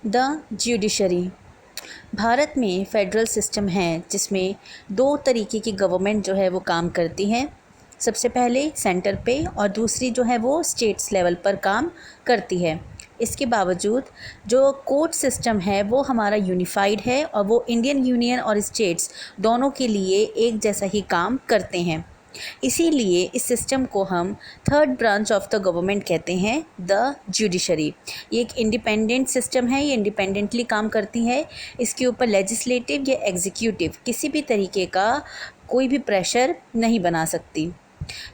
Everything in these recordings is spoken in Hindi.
The judiciary. भारत में फेडरल सिस्टम है जिसमें दो तरीके की गवर्नमेंट जो है वो काम करती है। सबसे पहले सेंटर पे और दूसरी जो है वो स्टेट्स लेवल पर काम करती है। इसके बावजूद जो कोर्ट सिस्टम है वो हमारा यूनिफाइड है और वो इंडियन यूनियन और स्टेट्स दोनों के लिए एक जैसा ही काम करते हैं। इसीलिए इस सिस्टम को हम third branch of the government कहते हैं, द जुडिशरी। ये एक इंडिपेंडेंट सिस्टम है, ये इंडिपेंडेंटली काम करती है। इसके ऊपर लेजिस्लेटिव या एग्जीक्यूटिव किसी भी तरीके का कोई भी प्रेशर नहीं बना सकती।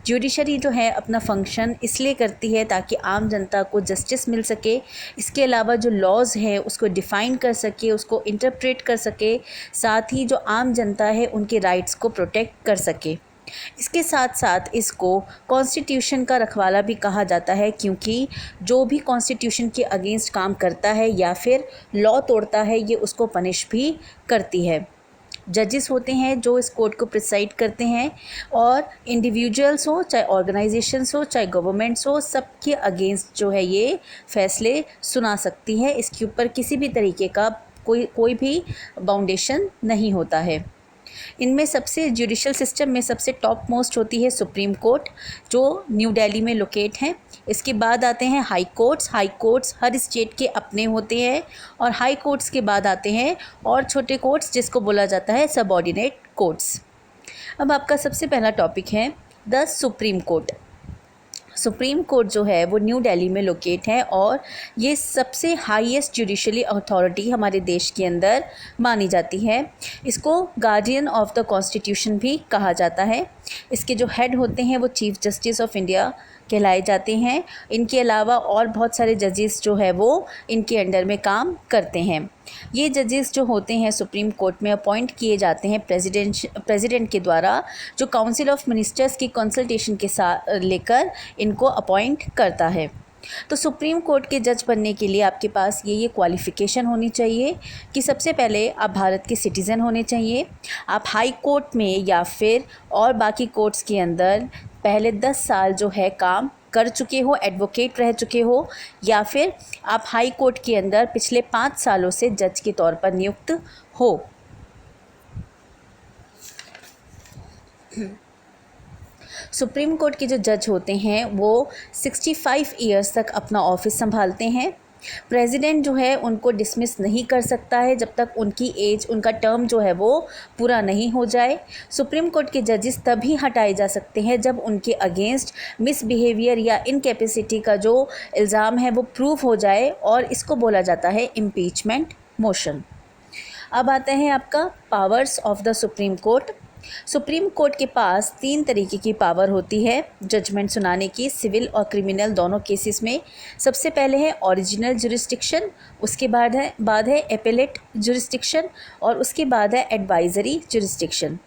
जुडिशरी जो है अपना फंक्शन इसलिए करती है ताकि आम जनता को जस्टिस मिल सके। इसके अलावा जो लॉज़ है उसको डिफ़ाइन कर सके, उसको इंटरप्रेट कर सके, साथ ही जो आम जनता है उनके राइट्स को प्रोटेक्ट कर सके। इसके साथ साथ इसको कॉन्स्टिट्यूशन का रखवाला भी कहा जाता है, क्योंकि जो भी कॉन्स्टिट्यूशन के अगेंस्ट काम करता है या फिर लॉ तोड़ता है ये उसको पनिश भी करती है। जजेस होते हैं जो इस कोर्ट को प्रिसाइड करते हैं, और इंडिविजुअल्स हो चाहे ऑर्गेनाइजेशंस हो चाहे गवर्नमेंट्स हो, सबके अगेंस्ट जो है ये फैसले सुना सकती है। इसके ऊपर किसी भी तरीके का कोई भी बाउंडेशन नहीं होता है। इनमें सबसे जुडिशल सिस्टम में सबसे टॉप मोस्ट होती है सुप्रीम कोर्ट, जो न्यू दिल्ली में लोकेट है। इसके बाद आते हैं हाई कोर्ट्स। हाई कोर्ट्स हर स्टेट के अपने होते हैं, और हाई कोर्ट्स के बाद आते हैं और छोटे कोर्ट्स जिसको बोला जाता है सबऑर्डिनेट कोर्ट्स। अब आपका सबसे पहला टॉपिक है the supreme court. Supreme court जो है वो न्यू दिल्ली में लोकेट है, और ये सबसे हाईएस्ट जुडिशली अथॉरिटी हमारे देश के अंदर मानी जाती है। इसको गार्डियन ऑफ द कॉन्स्टिट्यूशन भी कहा जाता है। इसके जो हेड होते हैं वो चीफ जस्टिस ऑफ इंडिया कहलाए जाते हैं। इनके अलावा और बहुत सारे जजेस जो है वो इनके अंडर में काम करते हैं। ये जजेस जो होते हैं सुप्रीम कोर्ट में अपॉइंट किए जाते हैं प्रेसिडेंट के द्वारा, जो काउंसिल ऑफ मिनिस्टर्स की कंसल्टेशन के साथ लेकर इनको अपॉइंट करता है। तो सुप्रीम कोर्ट के जज बनने के लिए आपके पास ये क्वालिफ़िकेशन होनी चाहिए कि सबसे पहले आप भारत के सिटीज़न होने चाहिए, आप हाई कोर्ट में या फिर और बाकी कोर्ट्स के अंदर पहले 10 साल जो है काम कर चुके हो, एडवोकेट रह चुके हो, या फिर आप हाई कोर्ट के अंदर पिछले 5 सालों से जज के तौर पर नियुक्त हो। सुप्रीम कोर्ट के जो जज होते हैं वो 65 ईयर्स तक अपना ऑफिस संभालते हैं। प्रेसिडेंट जो है उनको डिसमिस नहीं कर सकता है जब तक उनकी एज, उनका टर्म जो है वो पूरा नहीं हो जाए। सुप्रीम कोर्ट के जजेस तभी हटाए जा सकते हैं जब उनके अगेंस्ट मिसबिहेवियर या इनकैपेसिटी का जो इल्ज़ाम है वो प्रूव हो जाए, और इसको बोला जाता है इम्पीचमेंट मोशन। अब आता है आपका powers of the supreme court. Supreme court के पास 3 तरीके की पावर होती है जजमेंट सुनाने की, सिविल और क्रिमिनल दोनों केसेस में। सबसे पहले है ओरिजिनल जुरिस्डिक्शन, उसके बाद है एपेलेट जुरिस्डिक्शन, और उसके बाद है एडवाइजरी जुरिस्डिक्शन।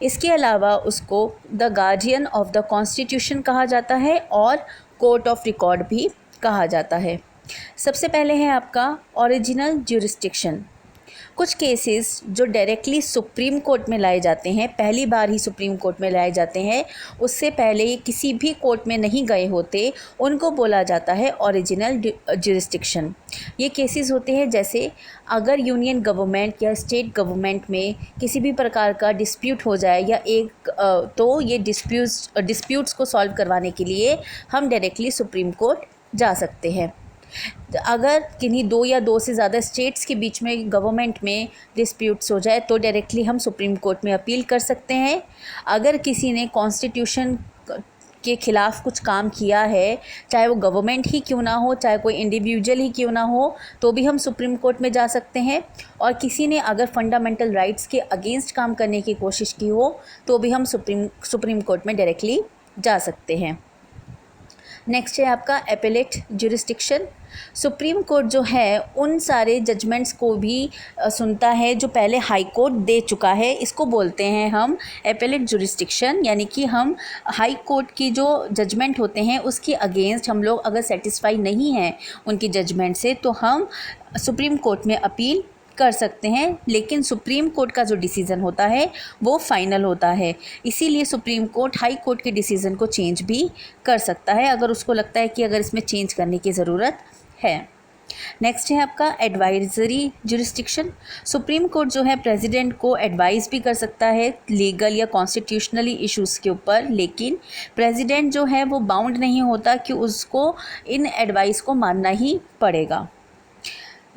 इसके अलावा उसको the guardian of the constitution कहा जाता है और कोर्ट ऑफ रिकॉर्ड भी कहा जाता है। सबसे पहले है आपका ओरिजिनल जुरिस्डिक्शन। कुछ केसेस जो डायरेक्टली सुप्रीम कोर्ट में लाए जाते हैं, पहली बार ही सुप्रीम कोर्ट में लाए जाते हैं, उससे पहले ये किसी भी कोर्ट में नहीं गए होते, उनको बोला जाता है ओरिजिनल जुरिस्डिक्शन। ये केसेस होते हैं जैसे अगर यूनियन गवर्नमेंट या स्टेट गवर्नमेंट में किसी भी प्रकार का डिस्प्यूट हो जाए या तो ये डिस्प्यूट्स को सॉल्व करवाने के लिए हम डायरेक्टली सुप्रीम कोर्ट जा सकते हैं। अगर किन्हीं 2 या 2 से ज़्यादा स्टेट्स के बीच में गवर्नमेंट में डिस्प्यूट्स हो जाए तो डायरेक्टली हम सुप्रीम कोर्ट में अपील कर सकते हैं। अगर किसी ने कॉन्स्टिट्यूशन के ख़िलाफ़ कुछ काम किया है, चाहे वो गवर्नमेंट ही क्यों ना हो, चाहे कोई इंडिविजुअल ही क्यों ना हो, तो भी हम सुप्रीम कोर्ट में जा सकते हैं। और किसी ने अगर फंडामेंटल राइट्स के अगेंस्ट काम करने की कोशिश की हो तो भी हम सुप्रीम कोर्ट में डायरेक्टली जा सकते हैं। नेक्स्ट है आपका एपेलेट जुरिस्डिक्शन। सुप्रीम कोर्ट जो है उन सारे जजमेंट्स को भी सुनता है जो पहले हाई कोर्ट दे चुका है। इसको बोलते हैं हम एपेलेट जुरिस्डिक्शन, यानी कि हम हाई कोर्ट की जो जजमेंट होते हैं उसके अगेंस्ट हम लोग अगर सेटिस्फाई नहीं हैं उनकी जजमेंट से, तो हम सुप्रीम कोर्ट में अपील कर सकते हैं। लेकिन सुप्रीम कोर्ट का जो डिसीज़न होता है वो फाइनल होता है, इसीलिए सुप्रीम कोर्ट हाई कोर्ट के डिसीज़न को चेंज भी कर सकता है अगर उसको लगता है कि अगर इसमें चेंज करने की ज़रूरत है। नेक्स्ट है आपका एडवाइजरी जुरिस्डिक्शन। सुप्रीम कोर्ट जो है प्रेसिडेंट को एडवाइस भी कर सकता है लीगल या कॉन्स्टिट्यूशनली इश्यूज़ के ऊपर, लेकिन प्रेसिडेंट जो है वो बाउंड नहीं होता कि उसको इन एडवाइस को मानना ही पड़ेगा।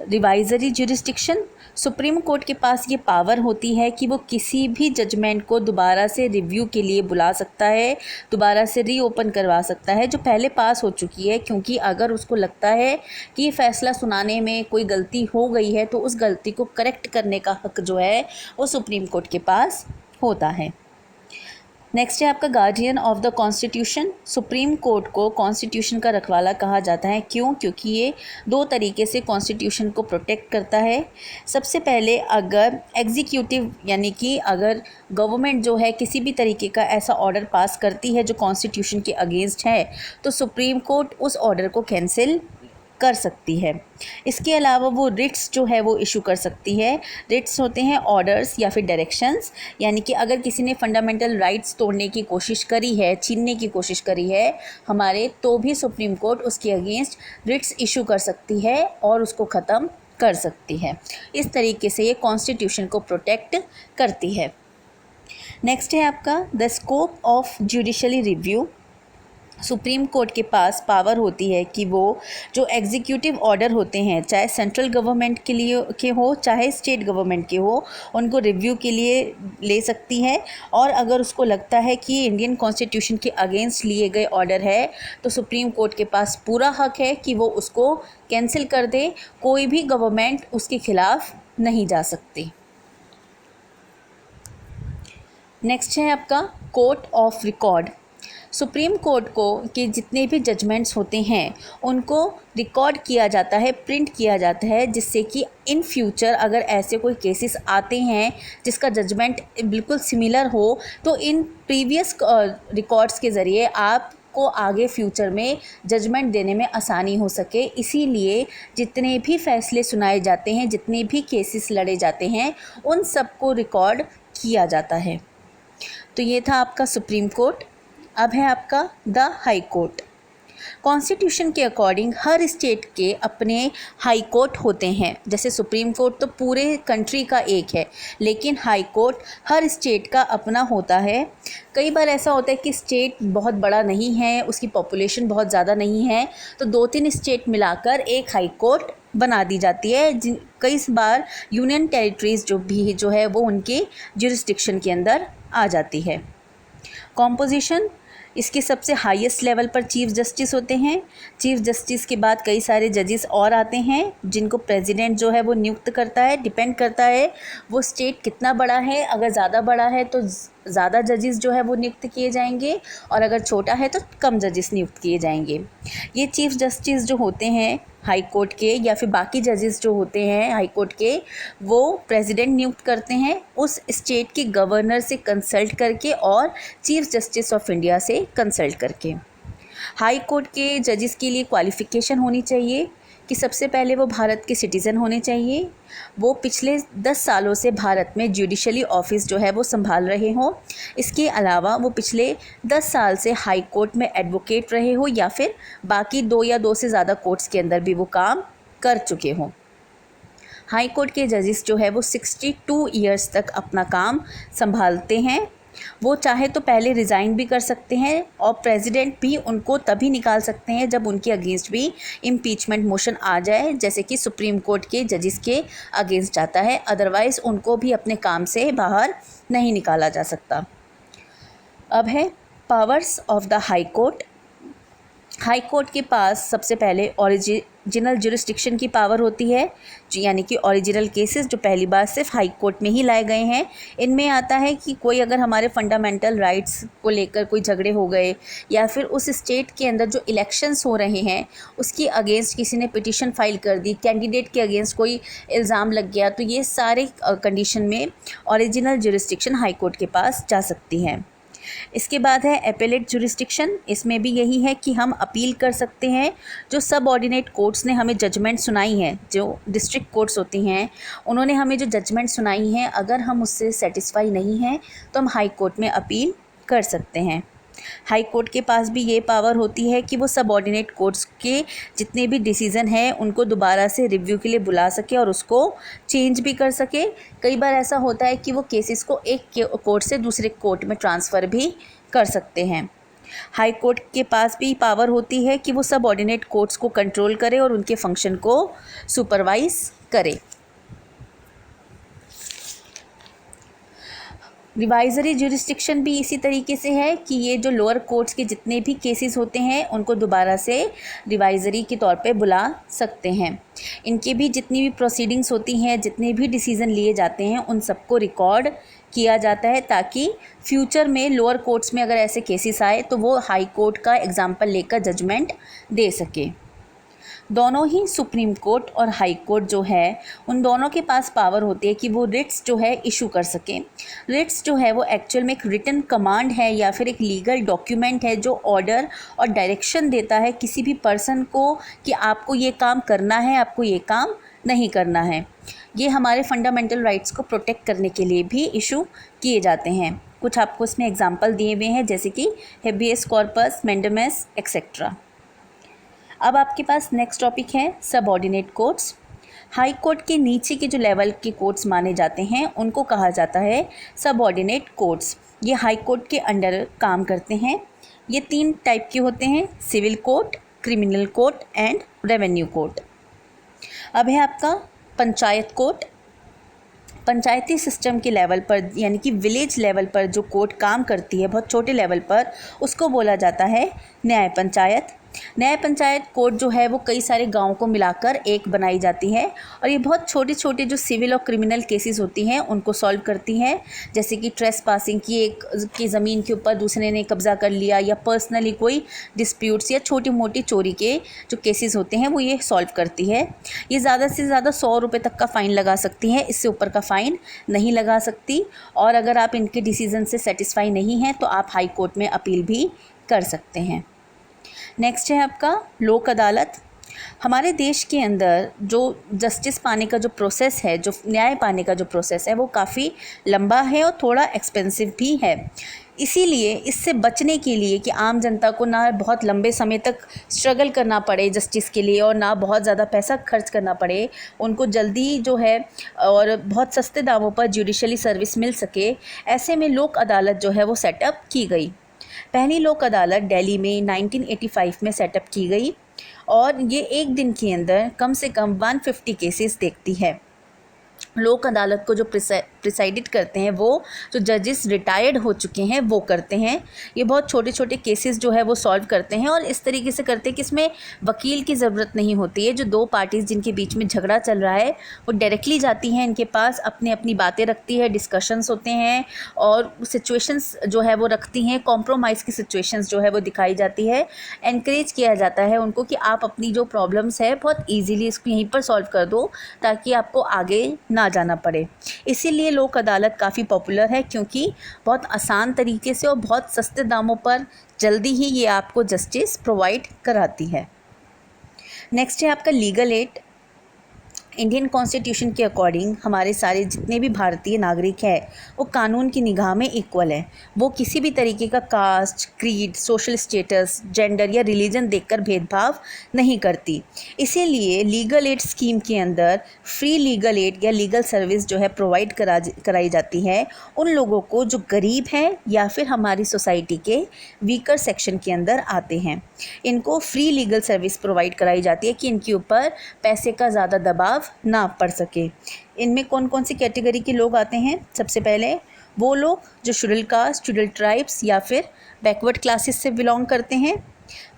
रिवाइजरी जुरिस्डिक्शन, सुप्रीम कोर्ट के पास ये पावर होती है कि वो किसी भी जजमेंट को दोबारा से रिव्यू के लिए बुला सकता है, दोबारा से रीओपन करवा सकता है जो पहले पास हो चुकी है, क्योंकि अगर उसको लगता है कि ये फैसला सुनाने में कोई गलती हो गई है तो उस गलती को करेक्ट करने का हक जो है वो सुप्रीम कोर्ट के पास होता है। नेक्स्ट है आपका guardian of the constitution. Supreme court को कॉन्स्टिट्यूशन का रखवाला कहा जाता है। क्यों? क्योंकि ये दो तरीके से कॉन्स्टिट्यूशन को प्रोटेक्ट करता है। सबसे पहले अगर एग्जीक्यूटिव यानी कि अगर गवर्नमेंट जो है किसी भी तरीके का ऐसा ऑर्डर पास करती है जो कॉन्स्टिट्यूशन के अगेंस्ट है तो सुप्रीम कोर्ट उस ऑर्डर को कैंसिल कर सकती है। इसके अलावा वो रिट्स जो है वो इशू कर सकती है। रिट्स होते हैं ऑर्डर्स या फिर डायरेक्शंस, यानी कि अगर किसी ने फंडामेंटल राइट्स तोड़ने की कोशिश करी है, छीनने की कोशिश करी है हमारे, तो भी सुप्रीम कोर्ट उसके अगेंस्ट रिट्स इशू कर सकती है और उसको ख़त्म कर सकती है। इस तरीके से ये कॉन्स्टिट्यूशन को प्रोटेक्ट करती है। नेक्स्ट है आपका the scope of judicially review. Supreme court के पास पावर होती है कि वो जो एग्जीक्यूटिव ऑर्डर होते हैं, चाहे सेंट्रल गवर्नमेंट के लिए के हो चाहे स्टेट गवर्नमेंट के हो, उनको रिव्यू के लिए ले सकती है। और अगर उसको लगता है कि इंडियन कॉन्स्टिट्यूशन के अगेंस्ट लिए गए ऑर्डर है तो सुप्रीम कोर्ट के पास पूरा हक है कि वो उसको कैंसिल कर दे। कोई भी गवर्नमेंट उसके खिलाफ नहीं जा सकती। नेक्स्ट है आपका court of record. Supreme court को के जितने भी जजमेंट्स होते हैं उनको रिकॉर्ड किया जाता है, प्रिंट किया जाता है, जिससे कि इन फ्यूचर अगर ऐसे कोई केसेस आते हैं जिसका जजमेंट बिल्कुल सिमिलर हो तो इन प्रीवियस रिकॉर्ड्स के ज़रिए आप को आगे फ्यूचर में जजमेंट देने में आसानी हो सके। इसीलिए जितने भी फैसले सुनाए जाते हैं, जितने भी केसेस लड़े जाते हैं, उन सबको रिकॉर्ड किया जाता है। तो ये था आपका सुप्रीम कोर्ट। अब है आपका द हाई कोर्ट। कॉन्स्टिट्यूशन के अकॉर्डिंग हर स्टेट के अपने हाई कोर्ट होते हैं। जैसे सुप्रीम कोर्ट तो पूरे कंट्री का एक है, लेकिन हाई कोर्ट हर स्टेट का अपना होता है। कई बार ऐसा होता है कि स्टेट बहुत बड़ा नहीं है, उसकी पॉपुलेशन बहुत ज़्यादा नहीं है, तो 2-3 स्टेट मिलाकर एक हाई कोर्ट बना दी जाती है। कई बार यूनियन टेरिटरीज़ जो है वो उनके जुरिस्डिक्शन के अंदर आ जाती है। कॉम्पोजिशन, इसके सबसे हाईएस्ट लेवल पर चीफ जस्टिस होते हैं। चीफ जस्टिस के बाद कई सारे जजेस और आते हैं जिनको प्रेसिडेंट जो है वो नियुक्त करता है। डिपेंड करता है वो स्टेट कितना बड़ा है, अगर ज़्यादा बड़ा है तो ज़्यादा जजेस जो है वो नियुक्त किए जाएंगे और अगर छोटा है तो कम जजेस नियुक्त किए जाएंगे। ये चीफ जस्टिस जो होते हैं हाई कोर्ट के या फिर बाकी जजेस जो होते हैं हाई कोर्ट के, वो प्रेसिडेंट नियुक्त करते हैं उस स्टेट के गवर्नर से कंसल्ट करके और चीफ जस्टिस ऑफ इंडिया से कंसल्ट करके। हाई कोर्ट के जजेस के लिए क्वालिफ़िकेशन होनी चाहिए कि सबसे पहले वो भारत के सिटीज़न होने चाहिए, वो पिछले 10 सालों से भारत में जुडिशली ऑफिस जो है वो संभाल रहे हों। इसके अलावा वो पिछले 10 साल से हाई कोर्ट में एडवोकेट रहे हो या फिर बाकी 2 या 2 से ज़्यादा कोर्ट्स के अंदर भी वो काम कर चुके हों। हाई कोर्ट के जजेस जो है वो 62 ईयर्स तक अपना काम संभालते हैं। वो चाहे तो पहले रिज़ाइन भी कर सकते हैं और प्रेसिडेंट भी उनको तभी निकाल सकते हैं जब उनके अगेंस्ट भी इम्पीचमेंट मोशन आ जाए, जैसे कि सुप्रीम कोर्ट के जजेस के अगेंस्ट आता है। अदरवाइज़ उनको भी अपने काम से बाहर नहीं निकाला जा सकता। अब है powers of the high court. High court के पास सबसे पहले ओरिजिनल जुरिस्डिक्शन की पावर होती है, यानी कि ओरिजिनल केसेस जो पहली बार सिर्फ हाई कोर्ट में ही लाए गए हैं। इनमें आता है कि कोई अगर हमारे फंडामेंटल राइट्स को लेकर कोई झगड़े हो गए या फिर उस स्टेट के अंदर जो इलेक्शंस हो रहे हैं उसके अगेंस्ट किसी ने पिटीशन फाइल कर दी, कैंडिडेट के अगेंस्ट कोई इल्ज़ाम लग गया, तो ये सारे कंडीशन में ओरिजिनल जुरिस्डिक्शन हाई कोर्ट के पास जा सकती हैं। इसके बाद है एपेलेट जुरिस्डिक्शन। इसमें भी यही है कि हम अपील कर सकते हैं जो सब ऑर्डिनेट कोर्ट्स ने हमें जजमेंट सुनाई हैं, जो डिस्ट्रिक्ट कोर्ट्स होती हैं उन्होंने हमें जो जजमेंट सुनाई हैं, अगर हम उससे सेटिस्फाई नहीं हैं तो हम हाई कोर्ट में अपील कर सकते हैं। हाई कोर्ट के पास भी ये पावर होती है कि वो सबऑर्डिनेट कोर्ट्स के जितने भी डिसीज़न हैं उनको दोबारा से रिव्यू के लिए बुला सके और उसको चेंज भी कर सके। कई बार ऐसा होता है कि वो केसेस को एक कोर्ट से दूसरे कोर्ट में ट्रांसफ़र भी कर सकते हैं। हाई कोर्ट के पास भी पावर होती है कि वो सबऑर्डिनेट कोर्ट्स को कंट्रोल करे और उनके फंक्शन को सुपरवाइज करे। रिवाइजरी ज्यूरिसडिक्शन भी इसी तरीके से है कि ये जो लोअर कोर्ट्स के जितने भी केसेस होते हैं उनको दोबारा से रिवाइजरी के तौर पे बुला सकते हैं। इनके भी जितनी भी प्रोसीडिंग्स होती हैं, जितने भी डिसीज़न लिए जाते हैं, उन सबको रिकॉर्ड किया जाता है ताकि फ्यूचर में लोअर कोर्ट्स में अगर ऐसे केसेस आए तो वो हाई कोर्ट का एग्जाम्पल लेकर जजमेंट दे सके। दोनों ही सुप्रीम कोर्ट और हाई कोर्ट जो है उन दोनों के पास पावर होती है कि वो रिट्स जो है इशू कर सकें। रिट्स जो है वो एक्चुअल में एक रिटन कमांड है या फिर एक लीगल डॉक्यूमेंट है जो ऑर्डर और डायरेक्शन देता है किसी भी पर्सन को कि आपको ये काम करना है, आपको ये काम नहीं करना है। ये हमारे फंडामेंटल राइट्स को प्रोटेक्ट करने के लिए भी इशू किए जाते हैं। कुछ आपको इसमें एग्जाम्पल दिए हुए हैं जैसे कि हेबियस कॉर्पस, मैंडेमस एक्सेट्रा। अब आपके पास नेक्स्ट टॉपिक है सबऑर्डिनेट कोर्ट्स। हाई कोर्ट के नीचे के जो लेवल के कोर्ट्स माने जाते हैं उनको कहा जाता है सबऑर्डिनेट कोर्ट्स। ये हाई कोर्ट के अंडर काम करते हैं। ये 3 टाइप के होते हैं, civil court, criminal court and revenue court. अब है आपका पंचायत कोर्ट। पंचायती सिस्टम के लेवल पर यानी कि विलेज लेवल पर जो कोर्ट काम करती है, बहुत छोटे लेवल पर, उसको बोला जाता है न्याय पंचायत। न्याय पंचायत कोर्ट जो है वो कई सारे गाँव को मिलाकर एक बनाई जाती है और ये बहुत छोटे छोटे जो सिविल और क्रिमिनल केसेस होती हैं उनको सॉल्व करती है। जैसे कि ट्रेस पासिंग की, एक की ज़मीन के ऊपर दूसरे ने कब्ज़ा कर लिया, या पर्सनली कोई डिस्प्यूट्स या छोटी मोटी चोरी के जो केसेस होते हैं वो ये सॉल्व करती है। ये ज़्यादा से ज़्यादा 100 रुपये तक का फ़ाइन लगा सकती है, इससे ऊपर का फ़ाइन नहीं लगा सकती। और अगर आप इनके डिसीज़न से सेटिस्फाई नहीं हैं तो आप हाई कोर्ट में अपील भी कर सकते हैं। नेक्स्ट है आपका लोक अदालत। हमारे देश के अंदर जो जस्टिस पाने का जो प्रोसेस है, जो न्याय पाने का जो प्रोसेस है, वो काफ़ी लंबा है और थोड़ा एक्सपेंसिव भी है। इसीलिए इससे बचने के लिए कि आम जनता को ना बहुत लंबे समय तक स्ट्रगल करना पड़े जस्टिस के लिए और ना बहुत ज़्यादा पैसा खर्च करना पड़े, उनको जल्दी जो है और बहुत सस्ते दामों पर जुडिशली सर्विस मिल सके, ऐसे में लोक अदालत जो है वो सेटअप की गई। पहली लोक अदालत दिल्ली में 1985 में सेटअप की गई और ये एक दिन के अंदर कम से कम 150 केसेस देखती है। लोक अदालत को जो प्रिसाइडेड करते हैं वो जो जजेस रिटायर्ड हो चुके हैं वो करते हैं। ये बहुत छोटे छोटे केसेस जो है वो सॉल्व करते हैं और इस तरीके से करते हैं कि इसमें वकील की ज़रूरत नहीं होती है। जो 2 पार्टीज़ जिनके बीच में झगड़ा चल रहा है वो डायरेक्टली जाती हैं इनके पास, अपनी अपनी बातें रखती है, डिस्कशंस होते हैं और सिचुएशंस जो है वो रखती हैं, कॉम्प्रोमाइज़ की सिचुएशंस जो है वो दिखाई जाती है। एनकरेज किया जाता है उनको कि आप अपनी जो प्रॉब्लम्स है बहुत ईजीली इसको यहीं पर सॉल्व कर दो ताकि आपको आगे ना जाना पड़े। इसीलिए लोक अदालत काफ़ी पॉपुलर है क्योंकि बहुत आसान तरीके से और बहुत सस्ते दामों पर जल्दी ही ये आपको जस्टिस प्रोवाइड कराती है। नेक्स्ट है आपका लीगल एड। इंडियन कॉन्स्टिट्यूशन के अकॉर्डिंग हमारे सारे जितने भी भारतीय नागरिक हैं वो कानून की निगाह में इक्वल है। वो किसी भी तरीके का caste, creed, social status, gender या रिलीजन देखकर भेदभाव नहीं करती। इसीलिए लीगल एड स्कीम के अंदर फ्री लीगल एड या लीगल सर्विस जो है प्रोवाइड कराई जाती है उन लोगों को जो गरीब हैं या फिर हमारी सोसाइटी के वीकर सेक्शन के अंदर आते हैं। इनको फ्री लीगल सर्विस प्रोवाइड कराई जाती है कि इनके ऊपर पैसे का ज़्यादा दबाव ना पड़ सके। इनमें कौन कौन सी कैटेगरी के लोग आते हैं? सबसे पहले वो लोग जो शेड्यूल कास्ट, शेड्यूल ट्राइब्स या फिर बैकवर्ड क्लासेस से बिलोंग करते हैं,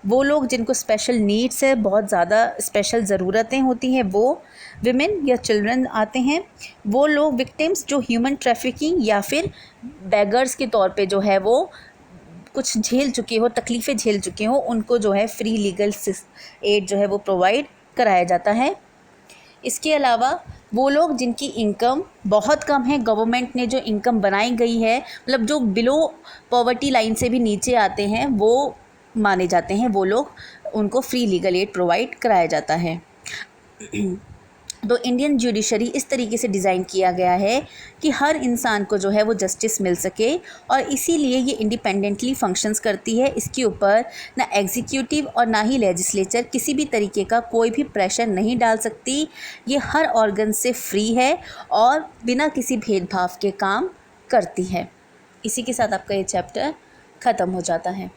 वो लोग जिनको स्पेशल नीड्स है, बहुत ज़्यादा स्पेशल ज़रूरतें होती हैं, वो विमेन या चिल्ड्रन आते हैं, वो लोग विक्टिम्स जो ह्यूमन ट्रैफिकिंग या फिर बैगर्स के तौर पे जो है वो कुछ झेल चुके हो, तकलीफ़ें झेल चुके हो, उनको जो है फ्री लीगल एड जो है वो प्रोवाइड कराया जाता है। इसके अलावा वो लोग जिनकी इनकम बहुत कम है, गवर्नमेंट ने जो इनकम बनाई गई है, मतलब जो बिलो पॉवर्टी लाइन से भी नीचे आते हैं वो माने जाते हैं, वो लोग, उनको फ्री लीगल एड प्रोवाइड कराया जाता है। तो इंडियन जुडिशरी इस तरीके से डिज़ाइन किया गया है कि हर इंसान को जो है वो जस्टिस मिल सके, और इसीलिए ये इंडिपेंडेंटली फंक्शंस करती है। इसके ऊपर ना एग्जीक्यूटिव और ना ही लेजिस्लेचर किसी भी तरीके का कोई भी प्रेशर नहीं डाल सकती। ये हर ऑर्गन से फ्री है और बिना किसी भेदभाव के काम करती है। इसी के साथ आपका ये चैप्टर ख़त्म हो जाता है।